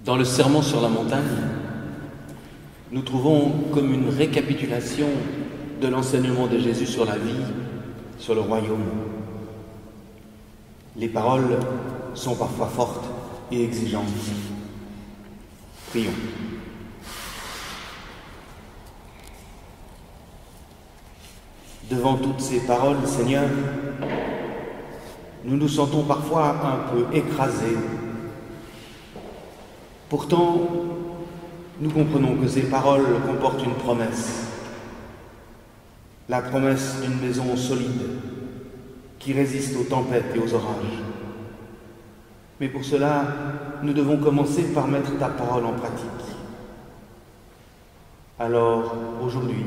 Dans le Sermon sur la montagne, nous trouvons comme une récapitulation de l'enseignement de Jésus sur la vie, sur le royaume. Les paroles sont parfois fortes et exigeantes. Prions. Devant toutes ces paroles, Seigneur, nous nous sentons parfois un peu écrasés. Pourtant, nous comprenons que ces paroles comportent une promesse, la promesse d'une maison solide qui résiste aux tempêtes et aux orages. Mais pour cela, nous devons commencer par mettre ta parole en pratique. Alors, aujourd'hui,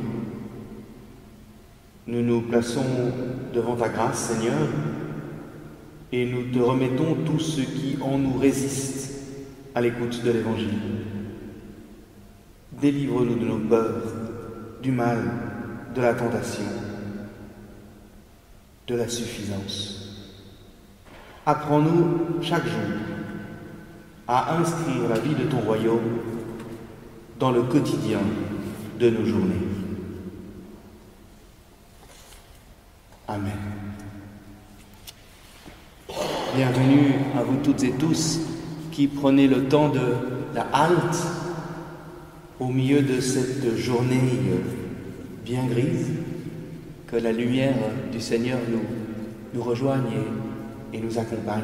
nous nous plaçons devant ta grâce, Seigneur, et nous te remettons tout ce qui en nous résiste à l'écoute de l'Évangile. Délivre-nous de nos peurs, du mal, de la tentation, de la suffisance. Apprends-nous chaque jour à inscrire la vie de ton royaume dans le quotidien de nos journées. Amen. Bienvenue à vous toutes et tous qui prenez le temps de la halte au milieu de cette journée bien grise, que la lumière du Seigneur nous rejoigne et nous accompagne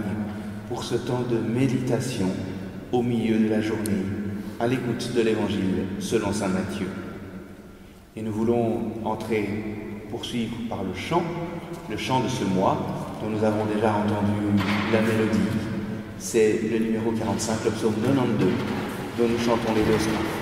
pour ce temps de méditation au milieu de la journée, à l'écoute de l'Évangile selon saint Matthieu. Et nous voulons poursuivre par le chant de ce mois, dont nous avons déjà entendu la mélodie. C'est le numéro 45, le psaume 92, dont nous chantons les deux strophes.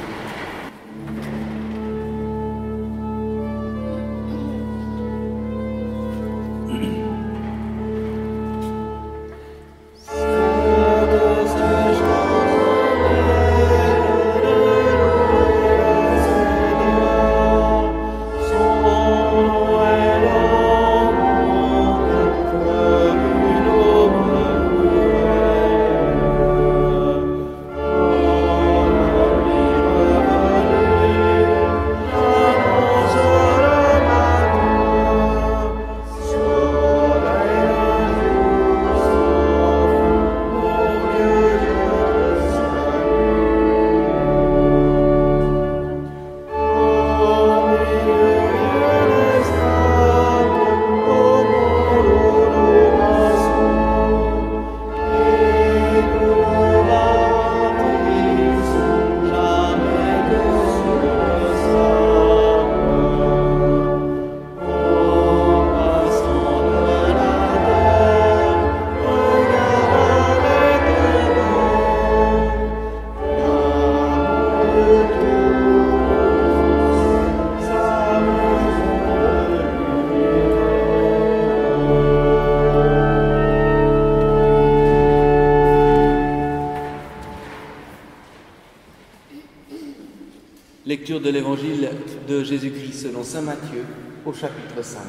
Lecture de l'Évangile de Jésus-Christ selon saint Matthieu au chapitre 5.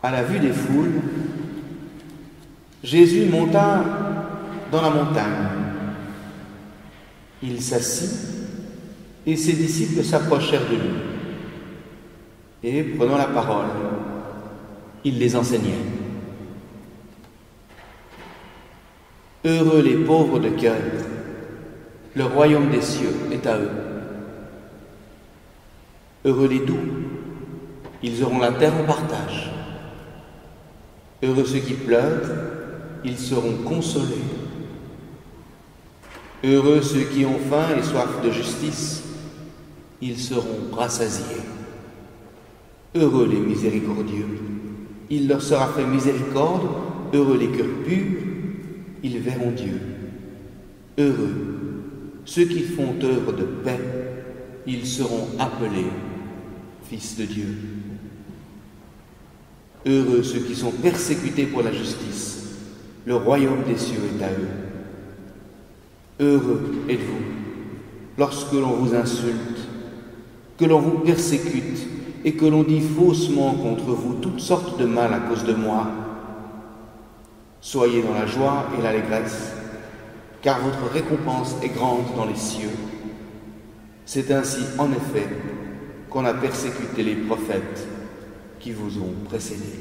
À la vue des foules, Jésus monta dans la montagne. Il s'assit et ses disciples s'approchèrent de lui. Et, prenant la parole, il les enseignait. Heureux les pauvres de cœur, le royaume des cieux est à eux. Heureux les doux, ils auront la terre en partage. Heureux ceux qui pleurent, ils seront consolés. Heureux ceux qui ont faim et soif de justice, ils seront rassasiés. Heureux les miséricordieux, il leur sera fait miséricorde. Heureux les cœurs purs, ils verront Dieu. Heureux ceux qui font œuvre de paix, ils seront appelés fils de Dieu. Heureux ceux qui sont persécutés pour la justice, le royaume des cieux est à eux. Heureux êtes-vous lorsque l'on vous insulte, que l'on vous persécute et que l'on dit faussement contre vous toutes sortes de mal à cause de moi. Soyez dans la joie et l'allégresse, car votre récompense est grande dans les cieux. C'est ainsi, en effet, qu'on a persécuté les prophètes qui vous ont précédés.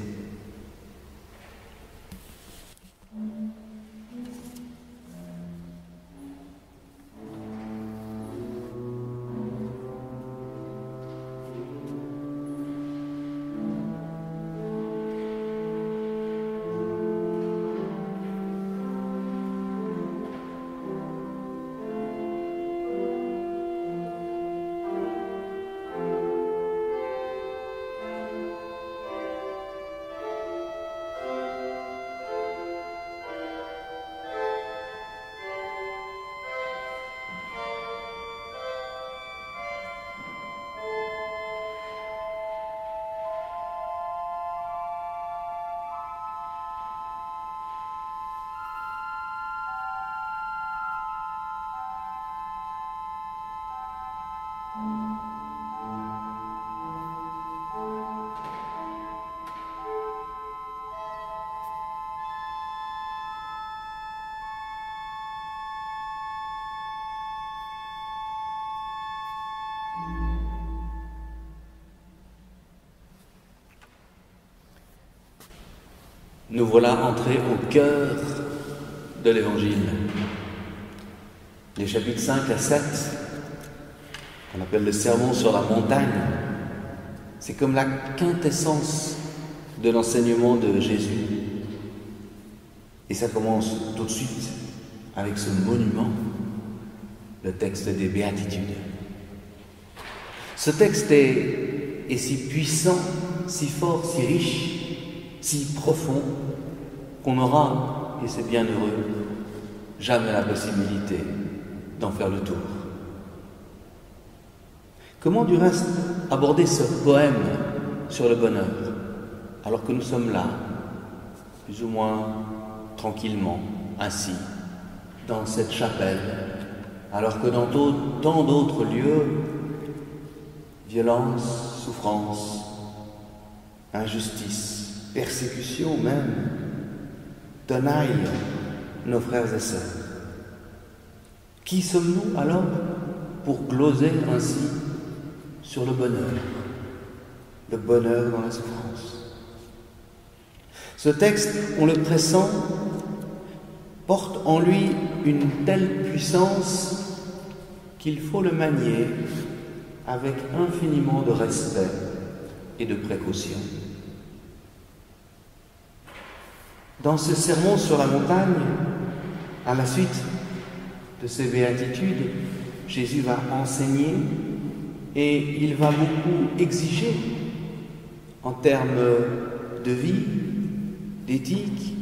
Nous voilà entrés au cœur de l'Évangile. Les chapitres 5 à 7, qu'on appelle le sermon sur la montagne, c'est comme la quintessence de l'enseignement de Jésus. Et ça commence tout de suite avec ce monument, le texte des Béatitudes. Ce texte est si puissant, si fort, si riche, si profond, qu'on aura, et c'est bien heureux, jamais la possibilité d'en faire le tour. Comment du reste aborder ce poème sur le bonheur, alors que nous sommes là, plus ou moins tranquillement, assis, dans cette chapelle, alors que dans tant d'autres lieux, violence, souffrance, injustice, persécution même, tenaillent nos frères et sœurs. Qui sommes-nous alors pour gloser ainsi sur le bonheur dans la souffrance? Ce texte, on le pressent, porte en lui une telle puissance qu'il faut le manier avec infiniment de respect et de précaution. Dans ce sermon sur la montagne, à la suite de ces béatitudes, Jésus va enseigner et il va beaucoup exiger en termes de vie, d'éthique,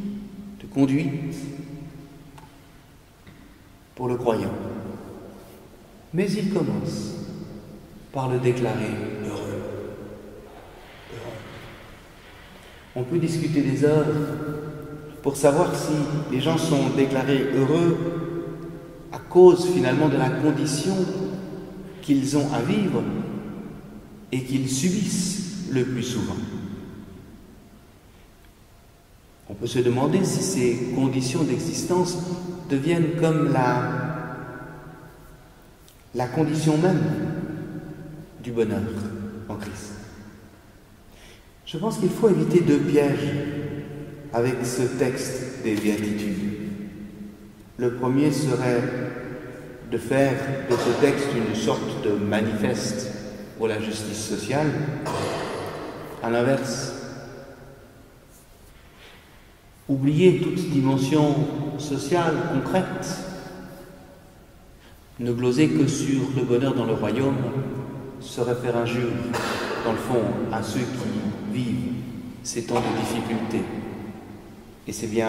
de conduite pour le croyant. Mais il commence par le déclarer heureux. On peut discuter des heures pour savoir si les gens sont déclarés heureux à cause finalement de la condition qu'ils ont à vivre et qu'ils subissent le plus souvent. On peut se demander si ces conditions d'existence deviennent comme la condition même du bonheur en Christ. Je pense qu'il faut éviter deux pièges avec ce texte des Béatitudes. Le premier serait de faire de ce texte une sorte de manifeste pour la justice sociale. À l'inverse, oublier toute dimension sociale concrète, ne gloser que sur le bonheur dans le royaume, serait faire injure, dans le fond, à ceux qui vivent ces temps de difficulté. Et c'est bien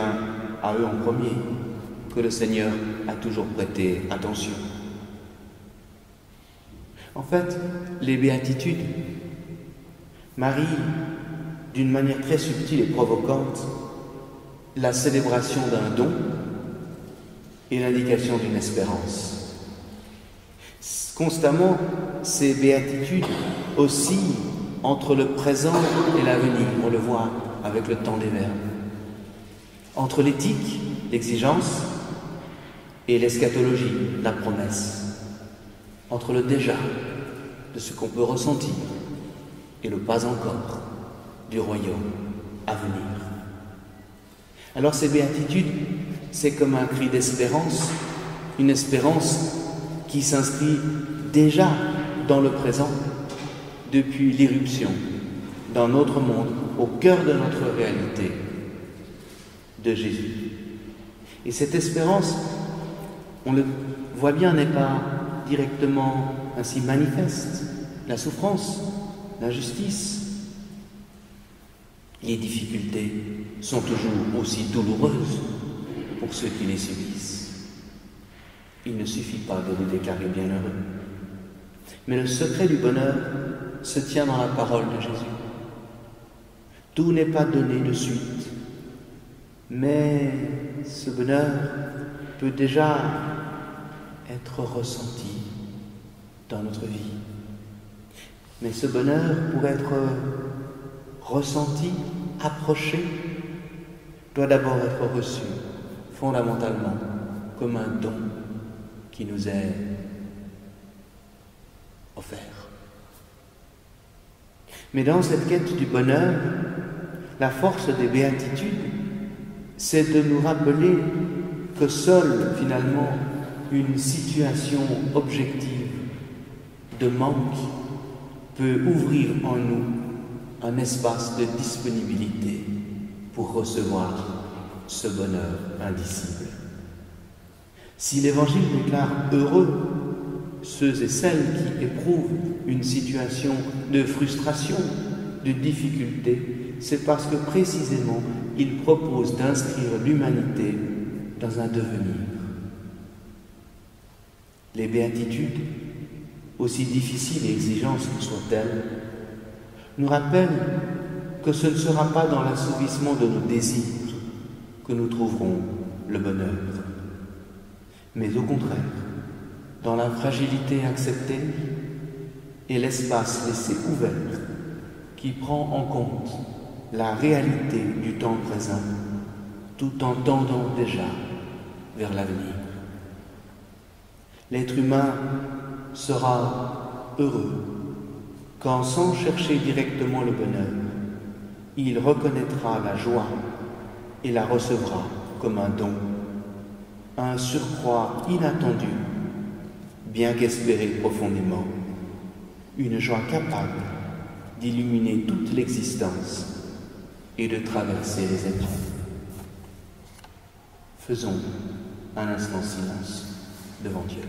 à eux en premier que le Seigneur a toujours prêté attention. En fait, les béatitudes marient d'une manière très subtile et provocante la célébration d'un don et l'indication d'une espérance. Constamment, ces béatitudes oscillent entre le présent et l'avenir. On le voit avec le temps des verbes. entre l'éthique, l'exigence, et l'eschatologie, la promesse, entre le déjà, de ce qu'on peut ressentir, et le pas encore, du royaume à venir. Alors ces béatitudes, c'est comme un cri d'espérance, une espérance qui s'inscrit déjà dans le présent, depuis l'irruption, dans notre monde, au cœur de notre réalité, de Jésus. Et cette espérance, on le voit bien, n'est pas directement ainsi manifeste. La souffrance, l'injustice, les difficultés sont toujours aussi douloureuses pour ceux qui les subissent. Il ne suffit pas de les déclarer bienheureux. Mais le secret du bonheur se tient dans la parole de Jésus. Tout n'est pas donné de suite, mais ce bonheur peut déjà être ressenti dans notre vie. Mais ce bonheur, pour être ressenti, approché, doit d'abord être reçu fondamentalement comme un don qui nous est offert. Mais dans cette quête du bonheur, la force des béatitudes, c'est de nous rappeler que seule, finalement, une situation objective de manque peut ouvrir en nous un espace de disponibilité pour recevoir ce bonheur indicible. Si l'Évangile déclare heureux ceux et celles qui éprouvent une situation de frustration, de difficulté, c'est parce que précisément il propose d'inscrire l'humanité dans un devenir. Les béatitudes, aussi difficiles et exigeantes que soient-elles, nous rappellent que ce ne sera pas dans l'assouvissement de nos désirs que nous trouverons le bonheur, mais au contraire, dans la fragilité acceptée et l'espace laissé ouvert qui prend en compte la réalité du temps présent tout en tendant déjà vers l'avenir. L'être humain sera heureux quand, sans chercher directement le bonheur, il reconnaîtra la joie et la recevra comme un don, un surcroît inattendu, bien qu'espéré profondément, une joie capable d'illuminer toute l'existence et de traverser les épreuves. Faisons un instant silence devant Dieu.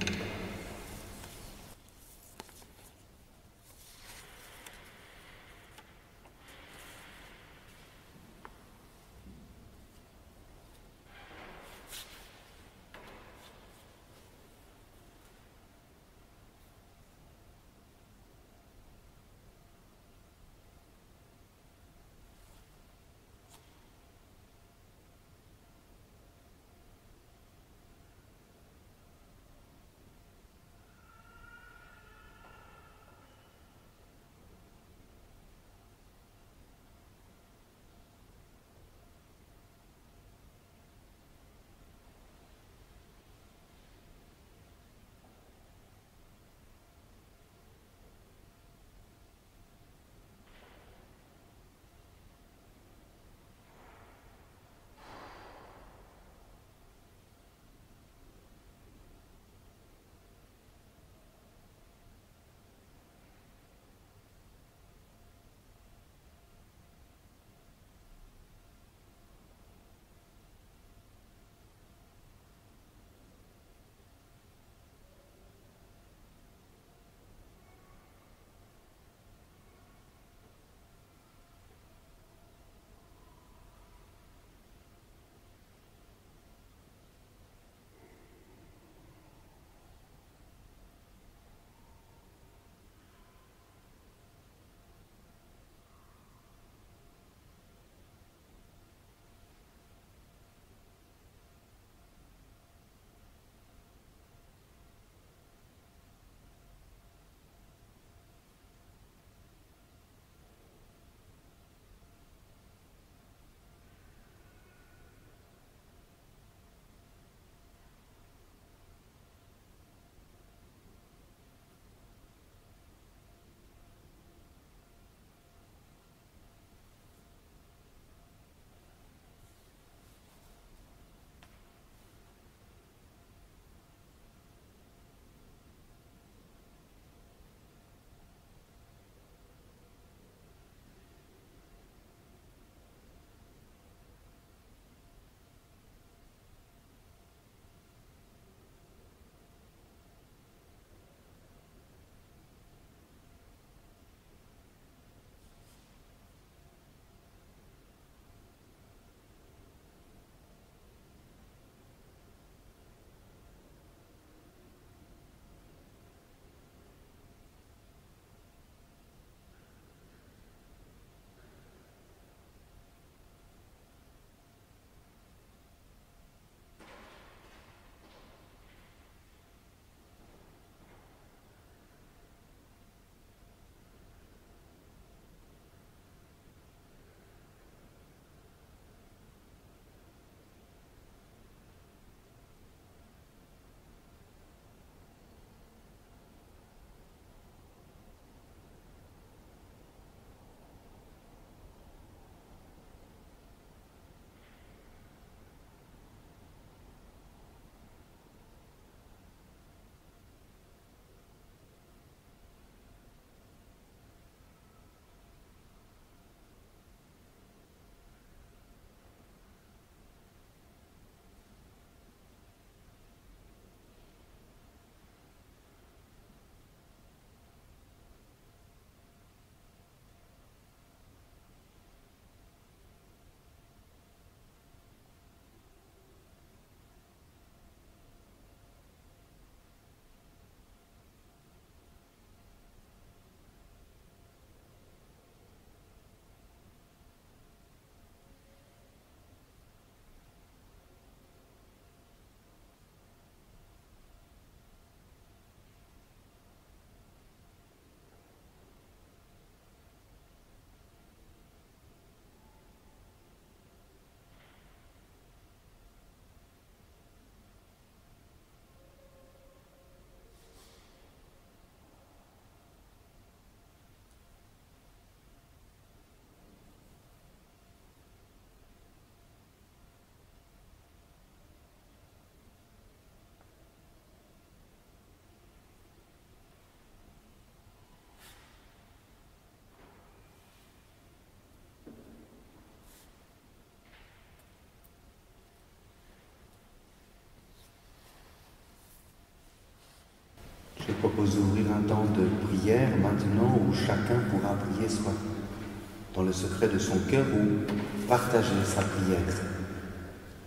Je propose d'ouvrir un temps de prière maintenant où chacun pourra prier soit dans le secret de son cœur ou partager sa prière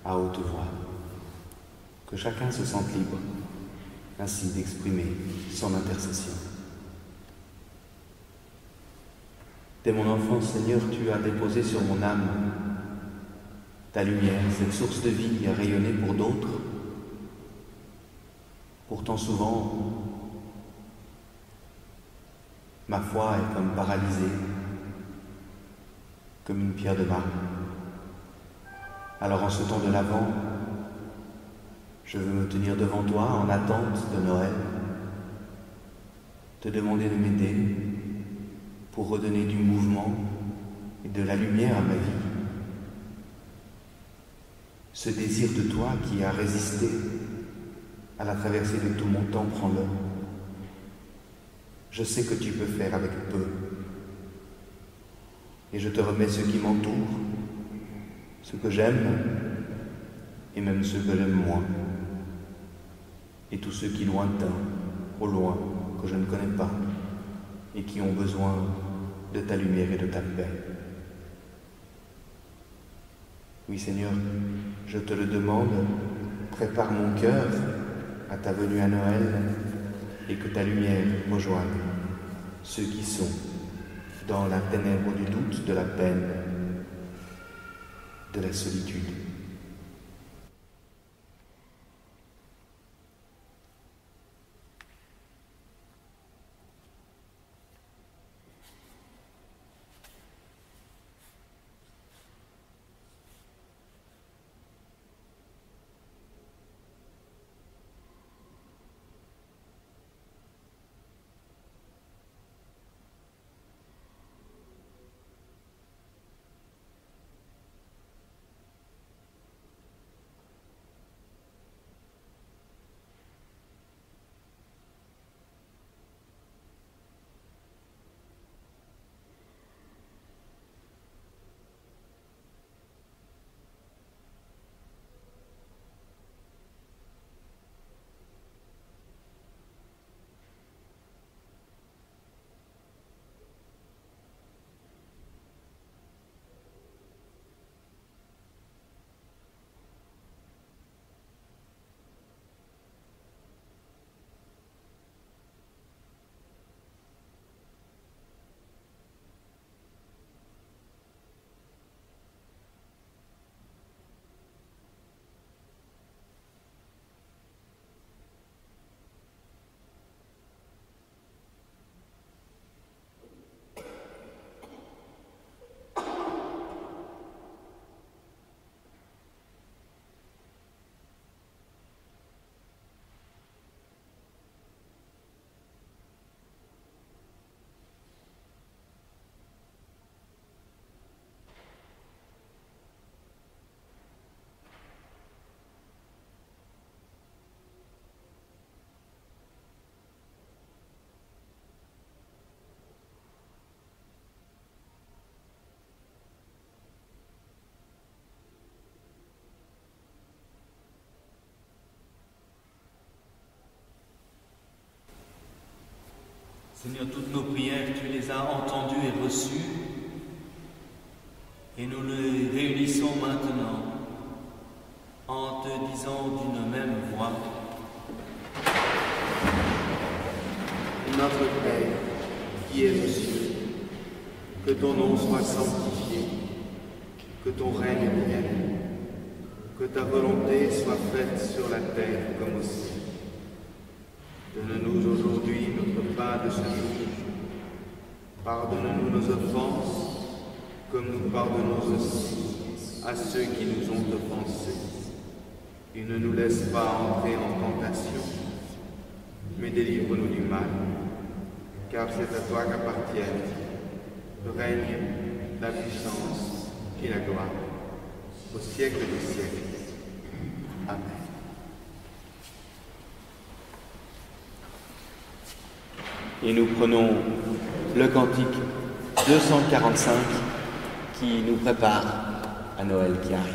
à haute voix. Que chacun se sente libre ainsi d'exprimer son intercession. Dès mon enfance, Seigneur, tu as déposé sur mon âme ta lumière, cette source de vie à rayonner pour d'autres. Pourtant souvent, ma foi est comme paralysée, comme une pierre de marbre. Alors en ce temps de l'Avent, je veux me tenir devant toi en attente de Noël, te demander de m'aider pour redonner du mouvement et de la lumière à ma vie. Ce désir de toi qui a résisté à la traversée de tout mon temps, prends-le. Je sais que tu peux faire avec peu. Et je te remets ce qui m'entoure, ce que j'aime et même ceux que j'aime moins. Et tous ceux qui lointains, au loin, que je ne connais pas et qui ont besoin de ta lumière et de ta paix. Oui Seigneur, je te le demande, prépare mon cœur à ta venue à Noël et que ta lumière rejoigne ceux qui sont dans la ténèbre du doute, de la peine, de la solitude. Seigneur, toutes nos prières, tu les as entendues et reçues, et nous les réunissons maintenant en te disant d'une même voix: Notre Père, qui es aux cieux, que ton nom soit sanctifié, que ton règne vienne, que ta volonté soit faite sur la terre comme au ciel. Donne-nous aujourd'hui notre pain de ce jour. Pardonne-nous nos offenses, comme nous pardonnons aussi à ceux qui nous ont offensés. Et ne nous laisse pas entrer en tentation, mais délivre-nous du mal, car c'est à toi qu'appartiennent le règne, la puissance et la gloire, au siècle des siècles. Amen. Et nous prenons le cantique 245 qui nous prépare à Noël qui arrive.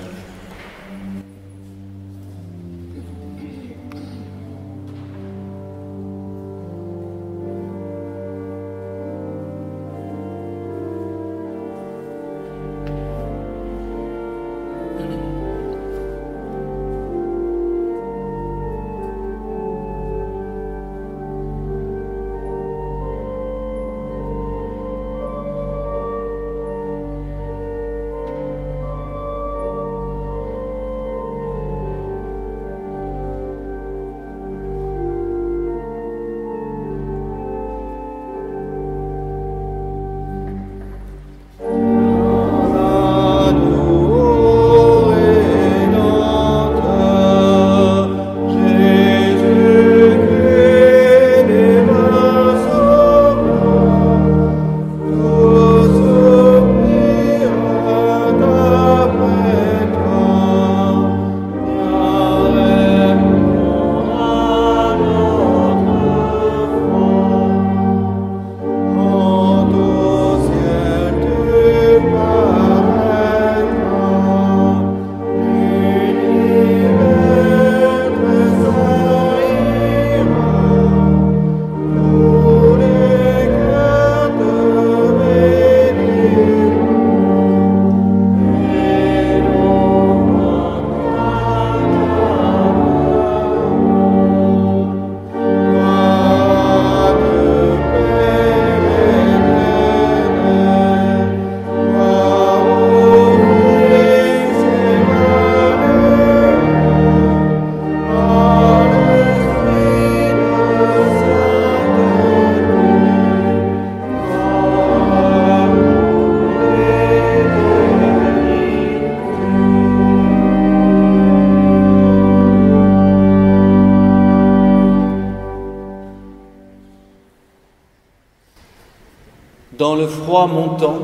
dans le froid montant,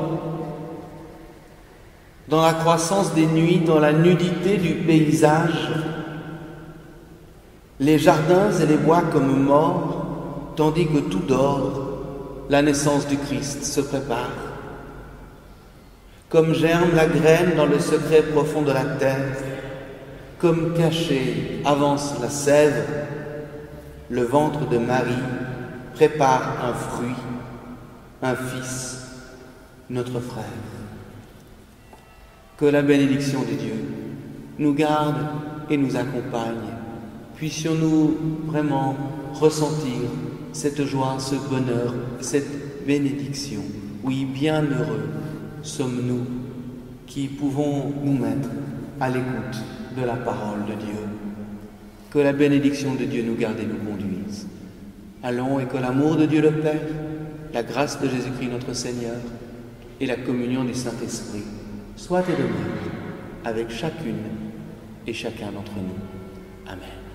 dans la croissance des nuits, dans la nudité du paysage, les jardins et les bois comme morts, tandis que tout dort, la naissance du Christ se prépare. Comme germe la graine dans le secret profond de la terre, comme caché avance la sève, le ventre de Marie prépare un fruit, un fils, notre frère. Que la bénédiction de Dieu nous garde et nous accompagne. Puissions-nous vraiment ressentir cette joie, ce bonheur, cette bénédiction. Oui, bienheureux sommes-nous qui pouvons nous mettre à l'écoute de la parole de Dieu. Que la bénédiction de Dieu nous garde et nous conduise. Allons, et que l'amour de Dieu le Père, la grâce de Jésus-Christ notre Seigneur et la communion du Saint-Esprit soient et demeurent avec chacune et chacun d'entre nous. Amen.